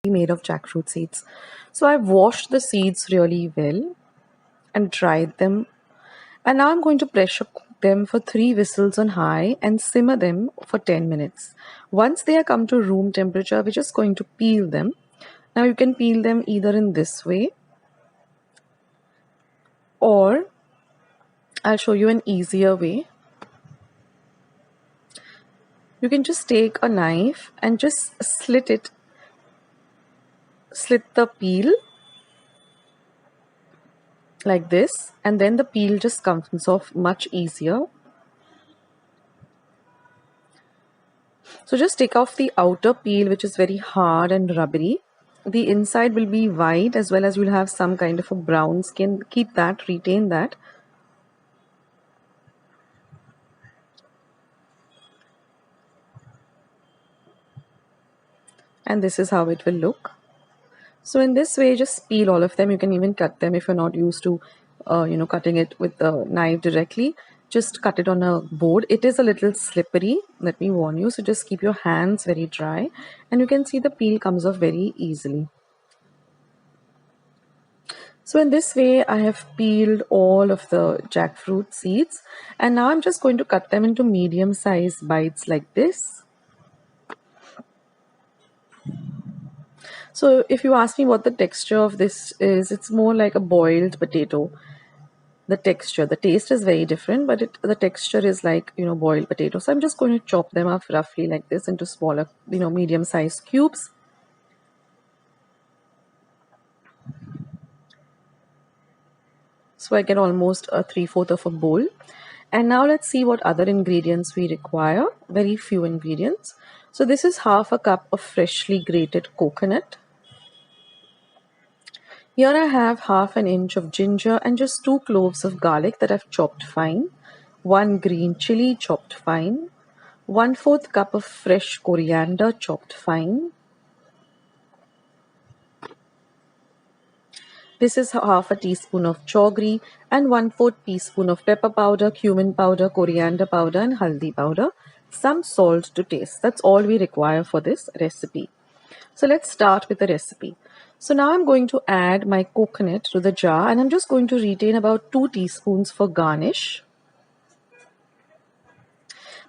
made of jackfruit seeds. So I've washed the seeds really well and dried them. And now I'm going to pressure cook them for 3 whistles on high and simmer them for 10 minutes. Once they are come to room temperature, we're just going to peel them. Now you can peel them either in this way, or I'll show you an easier way. You can just take a knife and just slit the peel like this, and then the peel just comes off much easier. So just take off the outer peel, which is very hard and rubbery. The inside will be white, as well as you'll have some kind of a brown skin. Keep that, retain that. And this is how it will look. So in this way, just peel all of them. You can even cut them if you're not used to cutting it with the knife directly. Just cut it on a board. It is a little slippery, let me warn you. So just keep your hands very dry, and you can see the peel comes off very easily. So in this way, I have peeled all of the jackfruit seeds, and now I'm just going to cut them into medium-sized bites like this. So if you ask me what the texture of this is, it's more like a boiled potato. The texture, the taste is very different, but the texture is like, boiled potato. So I'm just going to chop them up roughly like this into smaller, medium-sized cubes. So I get almost a 3/4 of a bowl. And now let's see what other ingredients we require. Very few ingredients. So this is half a cup of freshly grated coconut. Here I have half an inch of ginger and just 2 cloves of garlic that I've chopped fine, 1 green chili chopped fine, 1/4 cup of fresh coriander chopped fine. This is half a teaspoon of jaggery and 1/4 teaspoon of pepper powder, cumin powder, coriander powder and haldi powder. Some salt to taste. That's all we require for this recipe. So let's start with the recipe. So now I'm going to add my coconut to the jar, and I'm just going to retain about 2 teaspoons for garnish.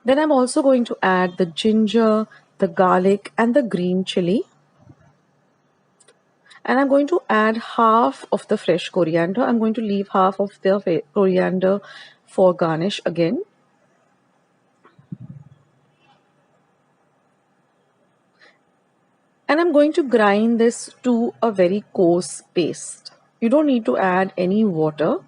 Then I'm also going to add the ginger, the garlic and the green chili. And I'm going to add half of the fresh coriander. I'm going to leave half of the coriander for garnish again. And I'm going to grind this to a very coarse paste. You don't need to add any water.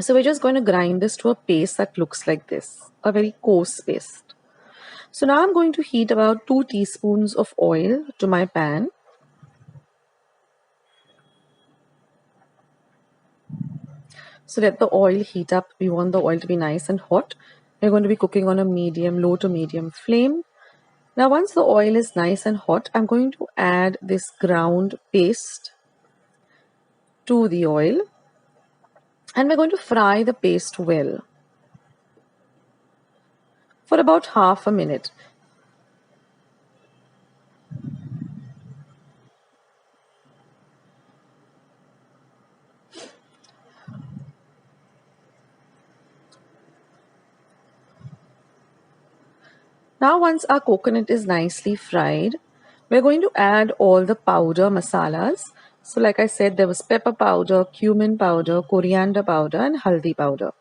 So we're just going to grind this to a paste that looks like this, a very coarse paste. So now I'm going to heat about 2 teaspoons of oil to my pan. So let the oil heat up. We want the oil to be nice and hot. We're going to be cooking on a low to medium flame. Now once the oil is nice and hot, I'm going to add this ground paste to the oil. And we're going to fry the paste well for about half a minute. Now once our coconut is nicely fried, we're going to add all the powder masalas. So like I said, there was pepper powder, cumin powder, coriander powder and haldi powder.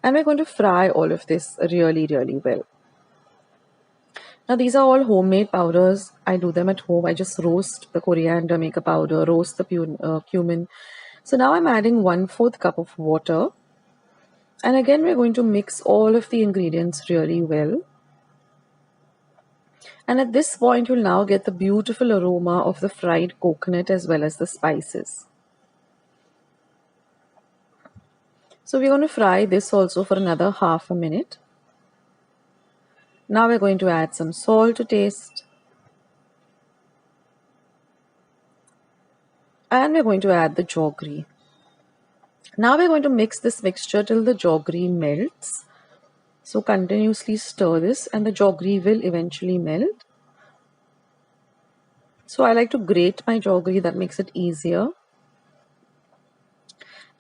And we're going to fry all of this really, really well. Now these are all homemade powders. I do them at home. I just roast the coriander, make a powder, roast the cumin. So now I'm adding 1/4 cup of water. And again, we're going to mix all of the ingredients really well. And at this point, you'll now get the beautiful aroma of the fried coconut as well as the spices. So we're going to fry this also for another half a minute. Now we're going to add some salt to taste. And we're going to add the jaggery. Now we're going to mix this mixture till the jaggery melts. So continuously stir this and the jaggery will eventually melt. So I like to grate my jaggery, that makes it easier.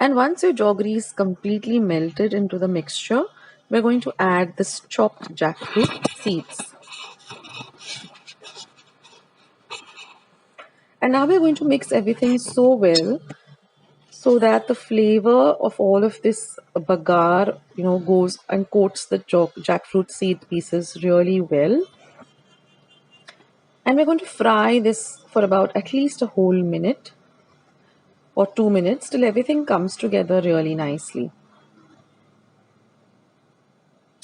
And once your jaggery is completely melted into the mixture, we're going to add this chopped jackfruit seeds. And now we're going to mix everything so well so that the flavor of all of this bagar, goes and coats the jackfruit seed pieces really well. And we're going to fry this for about at least a whole minute or 2 minutes till everything comes together really nicely.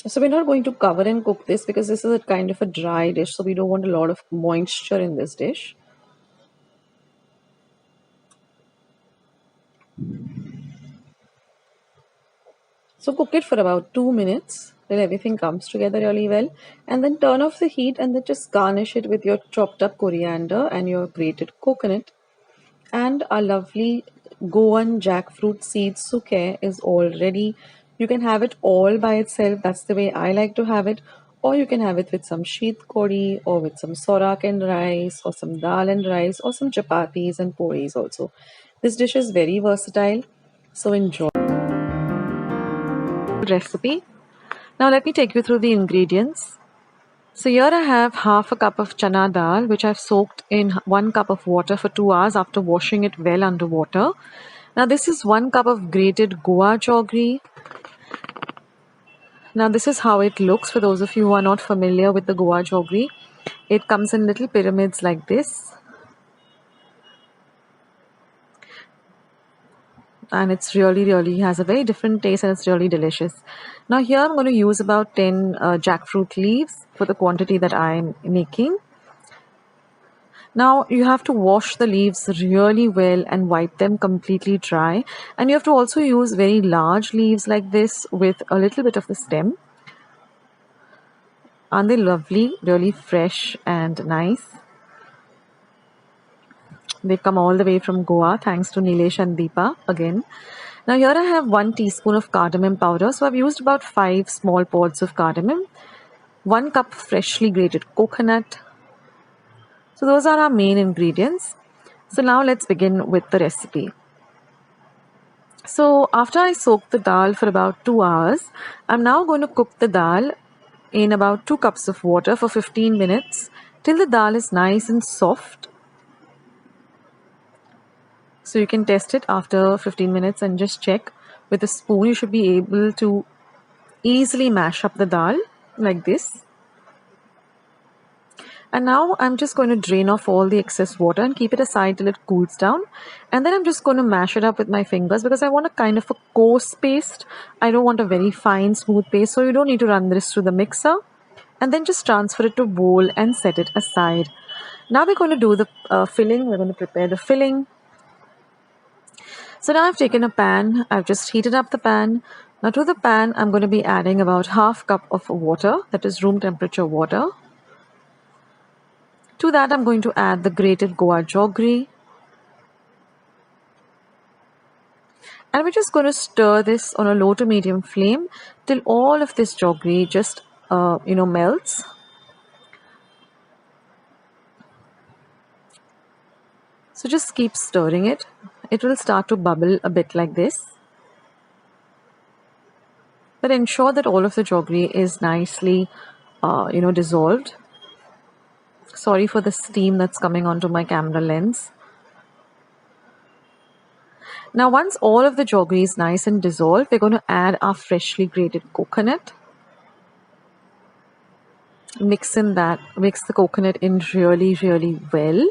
So we're not going to cover and cook this because this is a kind of a dry dish, so we don't want a lot of moisture in this dish. So cook it for about 2 minutes till everything comes together really well, and then turn off the heat and then just garnish it with your chopped up coriander and your grated coconut. And our lovely Goan jackfruit seed souquet is all ready. You can have it all by itself. That's the way I like to have it. Or you can have it with some sheet kodi or with some sorak and rice or some dal and rice or some chapatis and puris also. This dish is very versatile. So enjoy the recipe. Now let me take you through the ingredients. So here I have half a cup of chana dal, which I've soaked in 1 cup of water for 2 hours after washing it well under water. Now this is 1 cup of grated goa jaggery. Now this is how it looks for those of you who are not familiar with the goa jaggery. It comes in little pyramids like this. And it's really has a very different taste and it's really delicious. Now here I'm going to use about 10 jackfruit leaves for the quantity that I'm making. Now you have to wash the leaves really well and wipe them completely dry. And you have to also use very large leaves like this with a little bit of the stem. Aren't they lovely? Really fresh and nice. They've come all the way from Goa, thanks to Nilesh and Deepa again. Now here I have 1 teaspoon of cardamom powder. So I've used about 5 small pods of cardamom. 1 cup freshly grated coconut. So those are our main ingredients. So now let's begin with the recipe. So after I soaked the dal for about 2 hours, I'm now going to cook the dal in about 2 cups of water for 15 minutes till the dal is nice and soft. So you can test it after 15 minutes and just check with a spoon. You should be able to easily mash up the dal like this. And now I'm just going to drain off all the excess water and keep it aside till it cools down. And then I'm just going to mash it up with my fingers because I want a kind of a coarse paste. I don't want a very fine, smooth paste. So you don't need to run this through the mixer. And then just transfer it to a bowl and set it aside. Now we're going to do the filling. We're going to prepare the filling. So now I've taken a pan. I've just heated up the pan. Now to the pan, I'm going to be adding about half cup of water. That is room temperature water. To that, I'm going to add the grated goa jaggery. And we're just going to stir this on a low to medium flame till all of this jaggery just, melts. So just keep stirring it. It will start to bubble a bit like this. But ensure that all of the jaggery is nicely, dissolved. Sorry for the steam that's coming onto my camera lens. Now once all of the jaggery is nice and dissolved, we're going to add our freshly grated coconut. Mix the coconut in really well.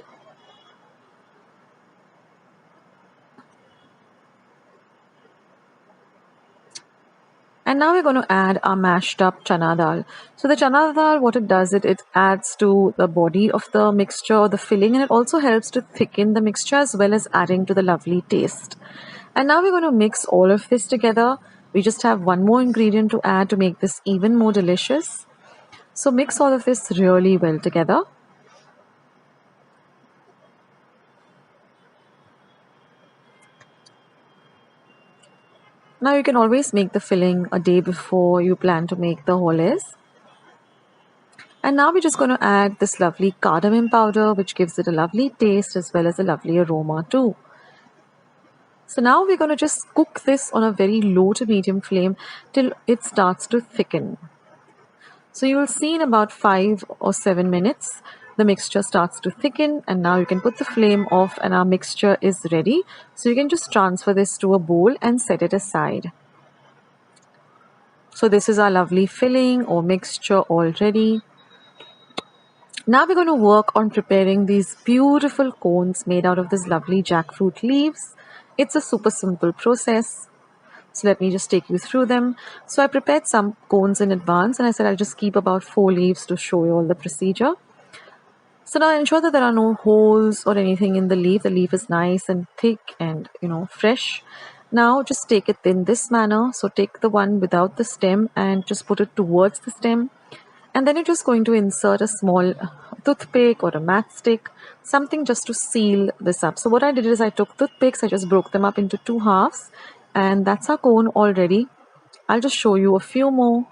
And now we're going to add our mashed up chana dal. So the chana dal, what it does, it adds to the body of the mixture, the filling, and it also helps to thicken the mixture as well as adding to the lovely taste. And now we're going to mix all of this together. We just have one more ingredient to add to make this even more delicious. So mix all of this really well together. Now you can always make the filling a day before you plan to make the holes. And now we're just going to add this lovely cardamom powder, which gives it a lovely taste as well as a lovely aroma too. So now we're going to just cook this on a very low to medium flame till it starts to thicken. So you will see in about 5 or 7 minutes, the mixture starts to thicken, and now you can put the flame off and our mixture is ready. So you can just transfer this to a bowl and set it aside. So this is our lovely filling or mixture all ready. Now we're going to work on preparing these beautiful cones made out of this lovely jackfruit leaves. It's a super simple process. So let me just take you through them. So I prepared some cones in advance and I said I'll just keep about 4 leaves to show you all the procedure. So now ensure that there are no holes or anything in the leaf. The leaf is nice and thick and fresh. Now just take it in this manner. So take the one without the stem and just put it towards the stem. And then you're just going to insert a small toothpick or a matchstick, something just to seal this up. So what I did is I took toothpicks, I just broke them up into 2 halves, and that's our cone already. I'll just show you a few more.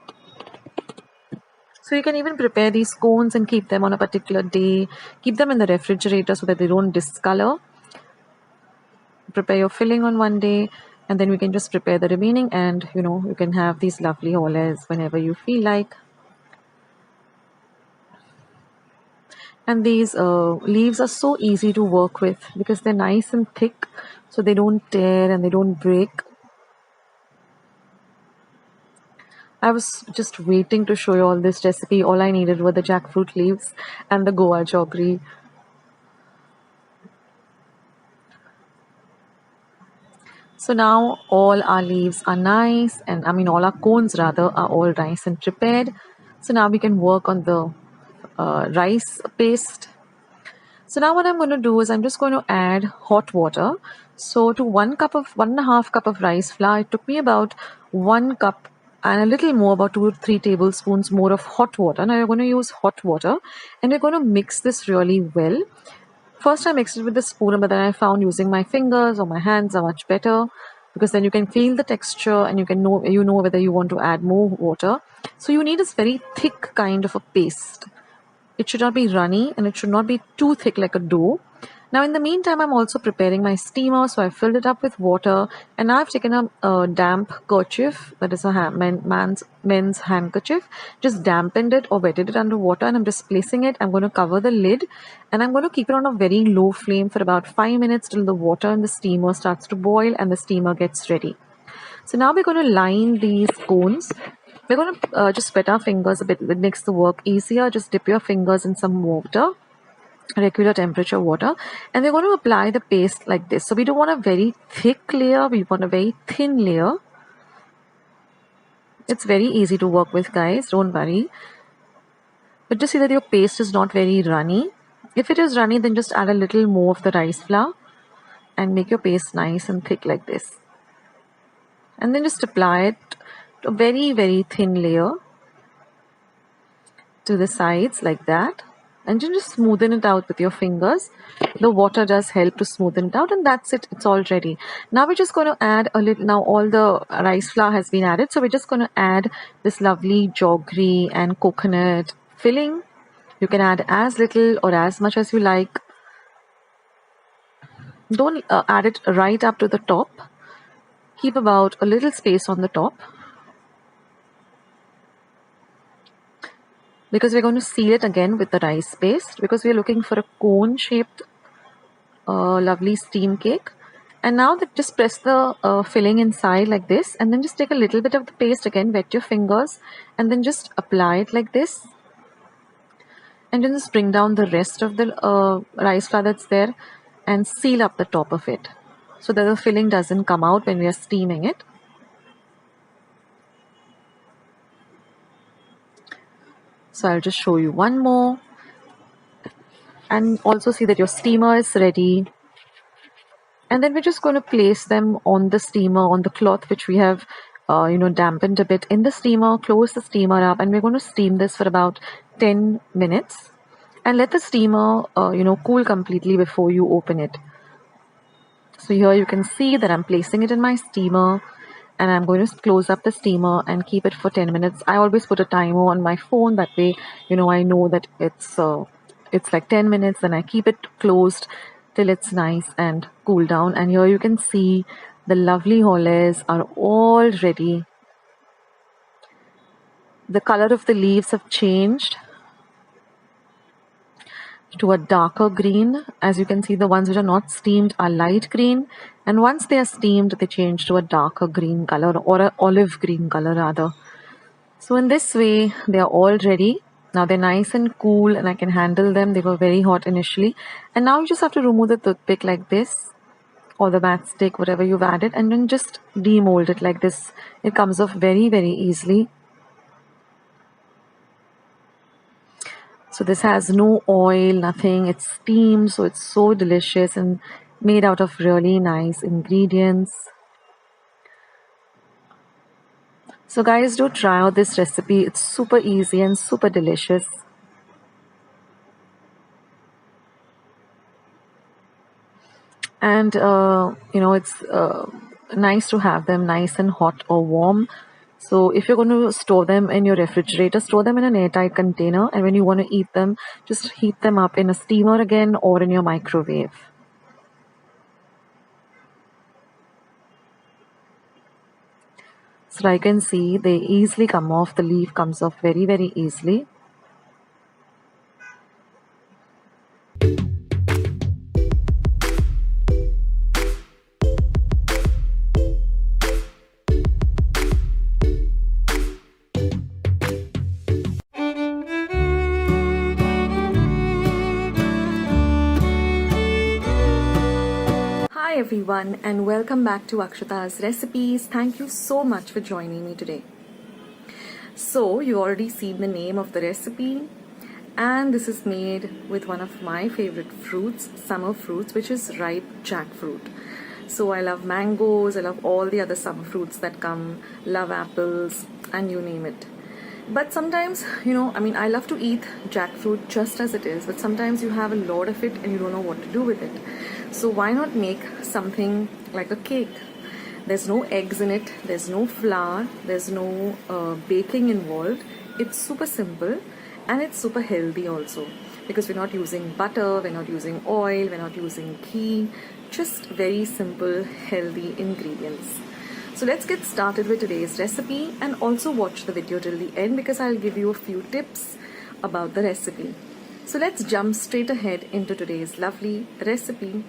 So you can even prepare these cones and keep them on a particular day. Keep them in the refrigerator so that they don't discolor. Prepare your filling on one day, and then we can just prepare the remaining, and you can have these lovely oles whenever you feel like. And these leaves are so easy to work with because they're nice and thick, so they don't tear and they don't break. I was just waiting to show you all this recipe. All I needed were the jackfruit leaves and the goa jaggery. So now all our leaves are nice, and all our cones rather are all nice and prepared. So now we can work on the rice paste. So now what I'm going to do is I'm just going to add hot water. So to 1.5 cup of rice flour, it took me about 1 cup and a little more, about 2 to 3 tablespoons more of hot water. Now you're going to use hot water and you're going to mix this really well. First I mixed it with the spoon, but then I found using my fingers or my hands are much better because then you can feel the texture and you know whether you want to add more water. So you need this very thick kind of a paste. It should not be runny and it should not be too thick like a dough. Now in the meantime, I'm also preparing my steamer. So I filled it up with water and now I've taken a damp kerchief, that is a men's handkerchief, just dampened it or wetted it under water, and I'm just placing it. I'm going to cover the lid and I'm going to keep it on a very low flame for about 5 minutes till the water in the steamer starts to boil and the steamer gets ready. So now we're going to line these cones. We're going to just wet our fingers a bit. It makes the work easier. Just dip your fingers in some water, regular temperature water, and we're going to apply the paste like this. So we don't want a very thick layer. We want a very thin layer. It's very easy to work with, guys. Don't worry. But just see that your paste is not very runny. If it is runny, then just add a little more of the rice flour and make your paste nice and thick like this. And then just apply it a very, very thin layer to the sides like that, and you just smoothen it out with your fingers. The water does help to smoothen it out, and that's it. It's all ready. Now we're just going to add a little. Now all the rice flour has been added, so we're just going to add this lovely jaggery and coconut filling. You can add as little or as much as you like. Don't add it right up to the top. Keep about a little space on the top, because we're going to seal it again with the rice paste, because we're looking for a cone shaped lovely steam cake. And now that just press the filling inside like this, and then just take a little bit of the paste again, wet your fingers, and then just apply it like this, and then just bring down the rest of the rice flour that's there and seal up the top of it so that the filling doesn't come out when we are steaming it. So I'll just show you one more, and also see that your steamer is ready. And then we're just going to place them on the steamer, on the cloth which we have dampened a bit in the steamer. Close the steamer up, and we're going to steam this for about 10 minutes and let the steamer cool completely before you open it. So here you can see that I'm placing it in my steamer, and I'm going to close up the steamer and keep it for 10 minutes. I always put a timer on my phone, that way I know that it's like 10 minutes, and I keep it closed till it's nice and cool down. And here you can see the lovely holes are all ready. The color of the leaves have changed to a darker green. As you can see, the ones which are not steamed are light green, and once they are steamed, they change to a darker green color, or an olive green color rather. So in this way, they are all ready. Now they're nice and cool, and I can handle them. They were very hot initially, and now you just have to remove the toothpick like this, or the matchstick, whatever you've added, and then just demold it like this. It comes off very, very easily. So this has no oil, nothing. It's steamed, so it's so delicious and made out of really nice ingredients. So guys, do try out this recipe. It's super easy and super delicious. And it's nice to have them nice and hot or warm. So if you're going to store them in your refrigerator, store them in an airtight container, and when you want to eat them, just heat them up in a steamer again or in your microwave. So I can see they easily come off. The leaf comes off very, very easily. Hi everyone, and welcome back to Akshata's Recipes. Thank you so much for joining me today. So you already seen the name of the recipe, and this is made with one of my favorite fruits, summer fruits, which is ripe jackfruit. So I love mangoes, I love all the other summer fruits that come, love apples, and you name it. But sometimes, I love to eat jackfruit just as it is, but sometimes you have a lot of it and you don't know what to do with it. So why not make something like a cake? There's no eggs in it, there's no flour, there's no baking involved. It's super simple and it's super healthy also, because we're not using butter, we're not using oil, we're not using ghee, just very simple, healthy ingredients. So let's get started with today's recipe, and also watch the video till the end because I'll give you a few tips about the recipe. So let's jump straight ahead into today's lovely recipe.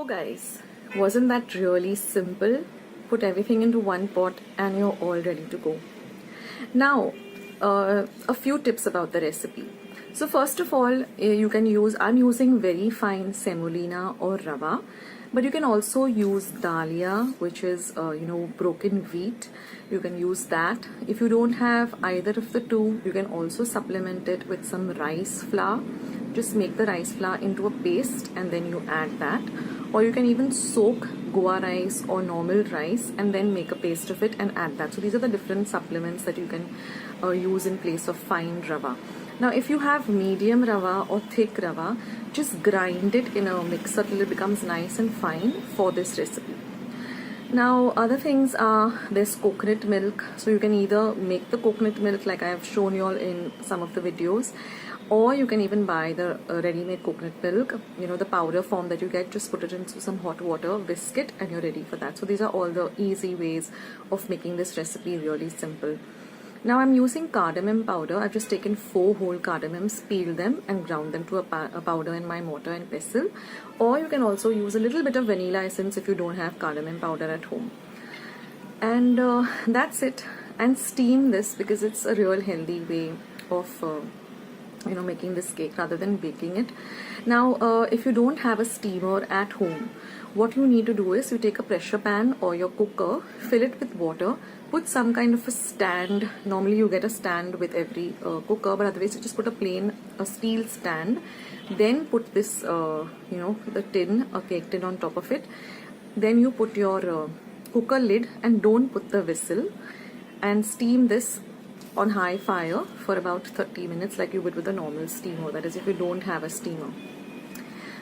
So guys, wasn't that really simple? Put everything into one pot and you're all ready to go. Now, a few tips about the recipe. So first of all, you can use, I'm using very fine semolina or rava, but you can also use dalia, which is, broken wheat. You can use that. If you don't have either of the two, you can also supplement it with some rice flour. Just make the rice flour into a paste and then you add that. Or you can even soak goa rice or normal rice and then make a paste of it and add that. So these are the different supplements that you can use in place of fine rava. Now if you have medium rava or thick rava, just grind it in a mixer till it becomes nice and fine for this recipe. Now other things are, there's coconut milk. So you can either make the coconut milk like I have shown you all in some of the videos, or you can even buy the ready-made coconut milk, the powder form that you get. Just put it into some hot water, whisk it, and you're ready for that. So these are all the easy ways of making this recipe really simple. Now I'm using cardamom powder. I've just taken 4 whole cardamoms, peeled them and ground them to a powder in my mortar and pestle. Or you can also use a little bit of vanilla essence if you don't have cardamom powder at home. And that's it. And steam this because it's a real healthy way of making this cake rather than baking it. Now if you don't have a steamer at home, what you need to do is you take a pressure pan or your cooker, fill it with water, put some kind of a stand. Normally you get a stand with every cooker, but otherwise you just put a steel stand, then put this the tin, a cake tin on top of it. Then you put your cooker lid and don't put the whistle, and steam this on high fire for about 30 minutes like you would with a normal steamer, that is if you don't have a steamer.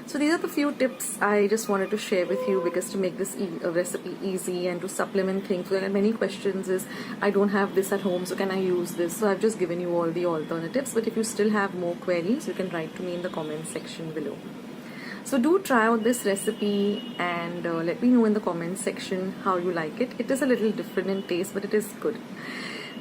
So these are the few tips I just wanted to share with you, because to make this recipe easy and to supplement things. So there are many questions is, I don't have this at home, so can I use this? So I've just given you all the alternatives, but if you still have more queries, you can write to me in the comment section below. So do try out this recipe and let me know in the comment section how you like it. It is a little different in taste, but it is good.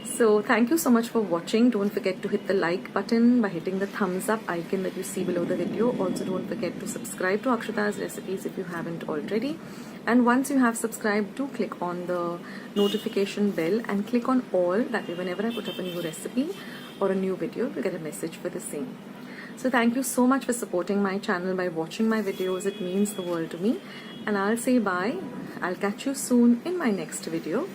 So thank you so much for watching. Don't forget to hit the like button by hitting the thumbs up icon that you see below the video. Also don't forget to subscribe to Akshata's recipes if you haven't already. And once you have subscribed, do click on the notification bell and click on all. That way whenever I put up a new recipe or a new video, you get a message for the same. So thank you so much for supporting my channel by watching my videos. It means the world to me. And I'll say bye. I'll catch you soon in my next video.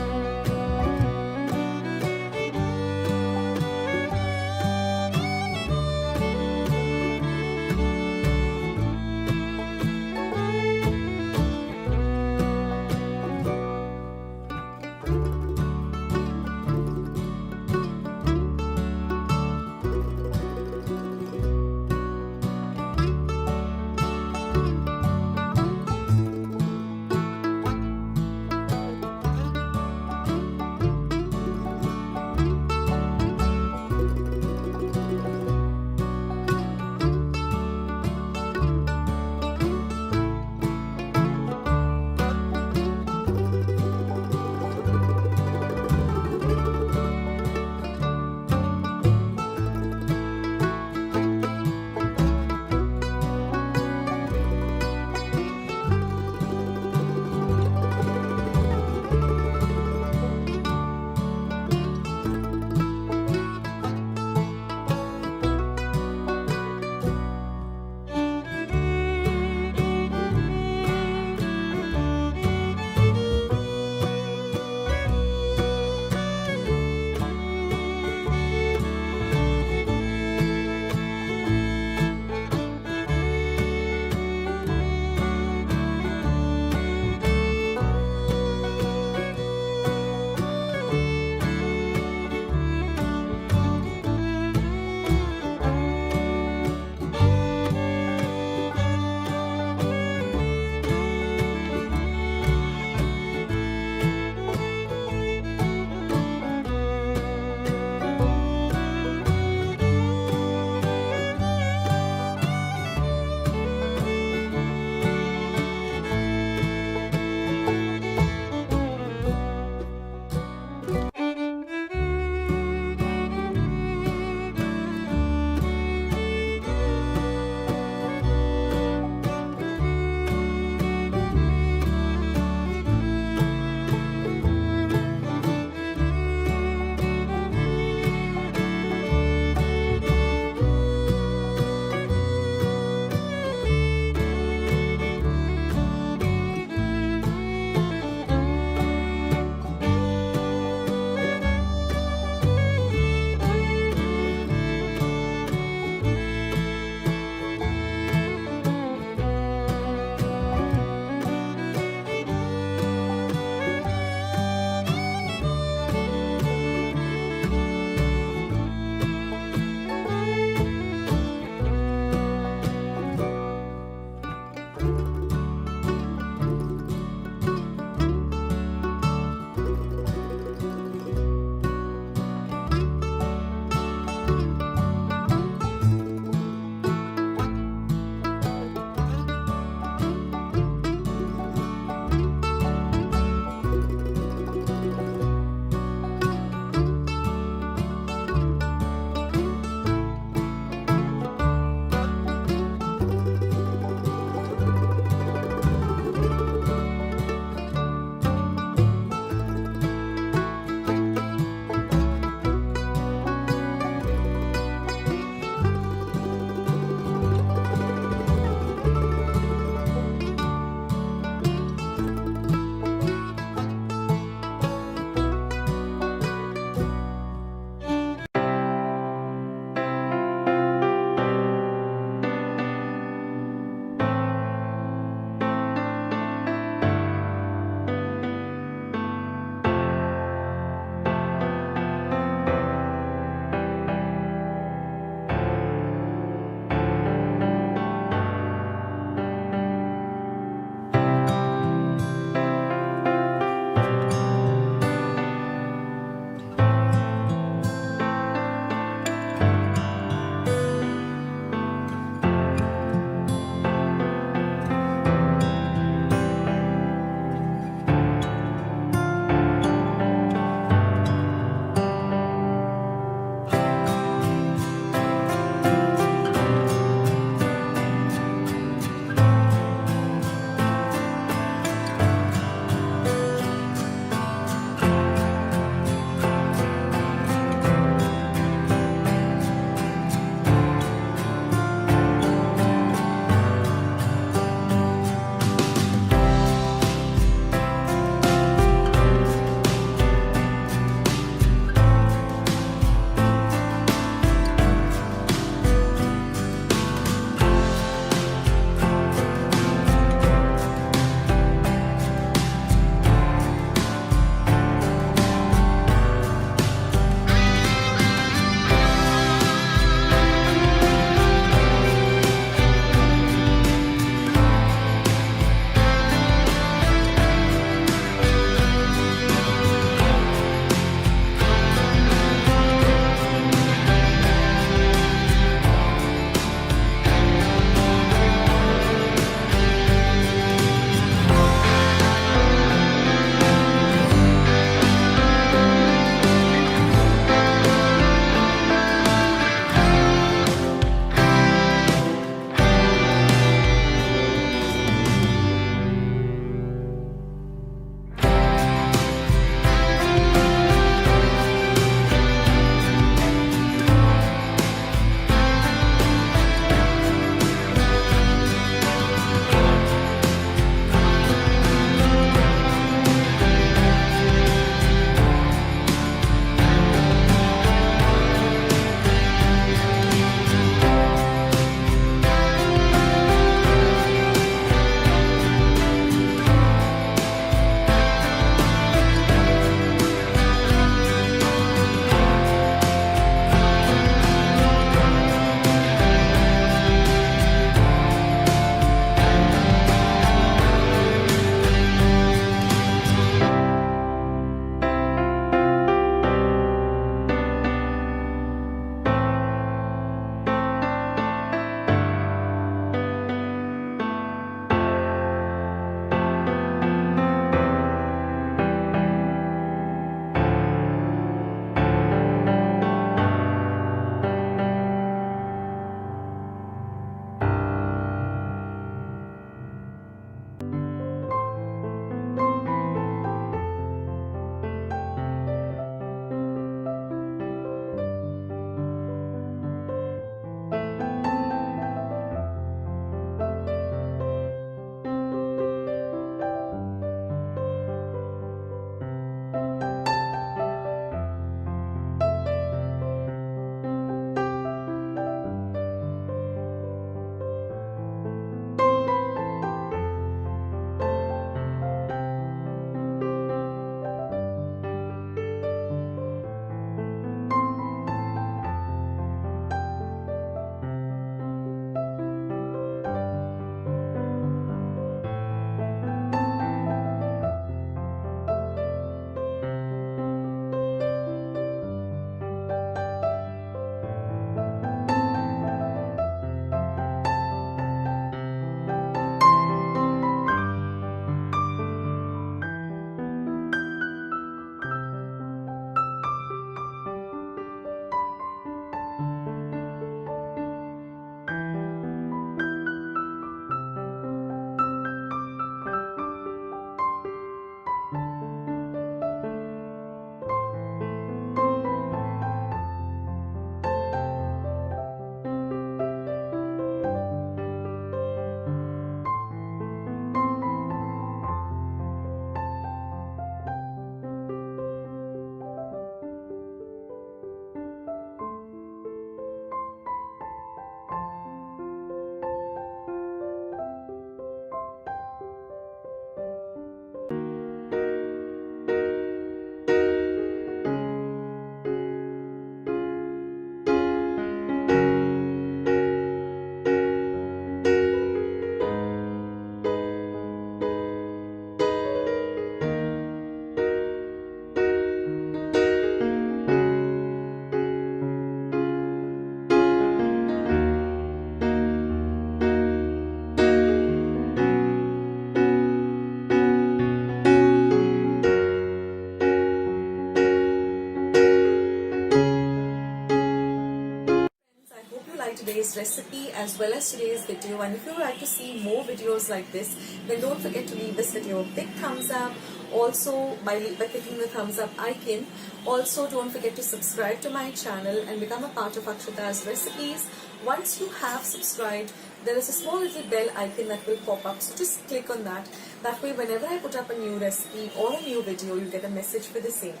recipe as well as today's video, and if you would like to see more videos like this, then don't forget to leave this video a big thumbs up. Also, by clicking the thumbs up icon. Also, don't forget to subscribe to my channel and become a part of Akshita's recipes. Once you have subscribed, there is a small little bell icon that will pop up, so just click on that. That way, whenever I put up a new recipe or a new video, you get a message for the same.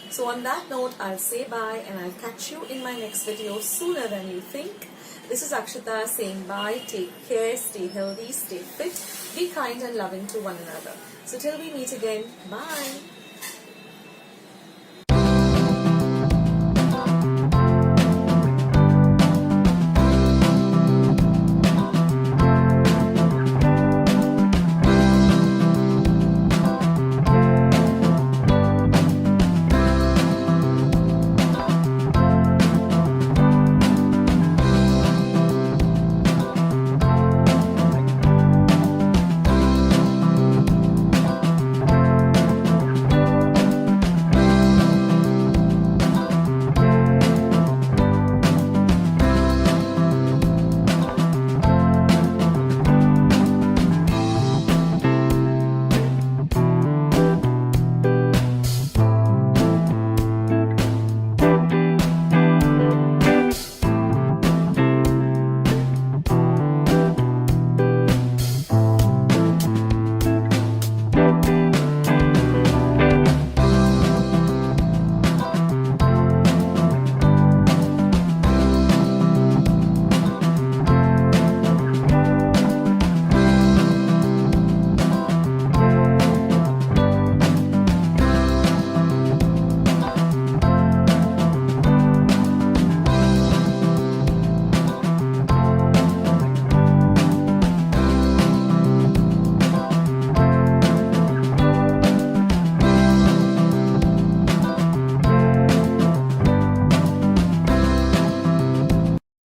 So on that note, I'll say bye and I'll catch you in my next video sooner than you think. This is Akshita saying bye, take care, stay healthy, stay fit, be kind and loving to one another. So till we meet again, bye.